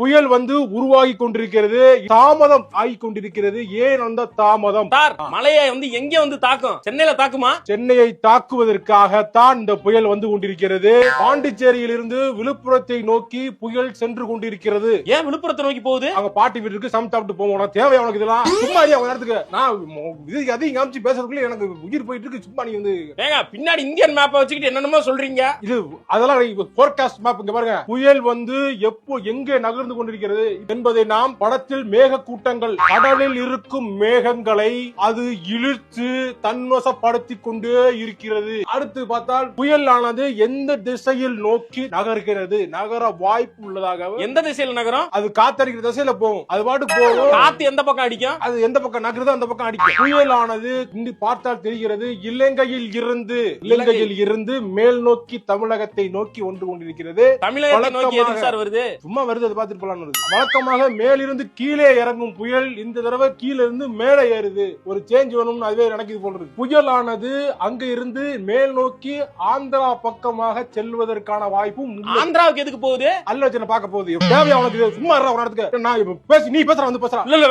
புயல் வந்து உருவாகி கொண்டிருக்கிறது, தாமதம் ஆகி கொண்டிருக்கிறது. ஏன் அந்த தாமதம்? சார், மழையை வந்து எங்க வந்து தாக்கும்? சென்னையில தாக்குமா? சென்னையை தாக்குவதற்காகத்தான் இந்த புயல் வந்து கொண்டிருக்கிறது. பாண்டிச்சேரியில் இருந்து விழுப்புரத்தை நோக்கி புயல் சென்று கொண்டிருக்கிறது. ஏன் விழுப்புரத்தை நோக்கி போகுது? அவங்க பாட்டி வீட்டுக்கு சமைச்சு போவோம். தேவை உனக்கு இதெல்லாம்? சும்மா ஒரு நேரத்துக்கு நான் இதுக்கு அதையும் காமிச்சு பேசுறதுக்குள்ள எனக்கு உயிர் போயிட்டு இருக்கு. சும்மா நீ வந்து ஏங்க பின்னாடி இந்தியன் மேப்பை வச்சுக்கிட்டு என்னென்னமோ சொல்றீங்க. இது அதெல்லாம் போர்காஸ்ட் மேப். இங்க பாருங்க, புயல் வந்து எப்போ எங்கே நகர்ந்து கொண்டிருக்கிறது என்பதை நாம் படத்தில் மேக கூட்டங்கள், கடலில் இருக்கும் மேகங்களை அது இழுத்து தன்வசப்படுத்தி கொண்டே இருக்கிறது. அடுத்து பார்த்தால் புயல் ஆனது எந்த திசையில் நோக்கி நகர்கிறது, நகர வாய்ப்பு உள்ளதாக. எந்த திசையில நகரம்? அது காத்தடிக்கிற திசையில போகும். அது பாட்டுக்கு போகும். காத்து எந்த பக்கம் அடிக்கும்? அது எந்த பக்கம் நகருதோ அந்த பக்கம் அடிக்கும். புயலானது இங்கு பார்த்தால் தெரிகிறது, இலங்கையில் இருந்து மேல் நோக்கி தமிழகத்தை நோக்கி ஒன்று கொண்டிருக்கிறது. தமிழகத்தை நோக்கி எதுக்கு சார் வருது? சும்மா வருது, அதை பார்த்துட்டு போலாம். வழக்கமாக மேலிருந்து கீழே இறங்கும் புயல் இந்த தடவை கீழே இருந்து மேலே ஏறுது. ஒரு சேஞ்ச் வேணும்னு அதுவே நினைக்குது போல இருக்கு. புயலானது அங்க இருந்து மேல் நோக்கி ஆந்திரா பக்கமாக செல்வதற்கான வாய்ப்பும். ஆந்திராவுக்கு எதுக்கு போகுது? அல்ல பார்க்க போகுது. தேவையா உனக்கு? சும்மா ஒரு இடத்துக்கு நான் பேசி நீ பேசுற வந்து பேசுற.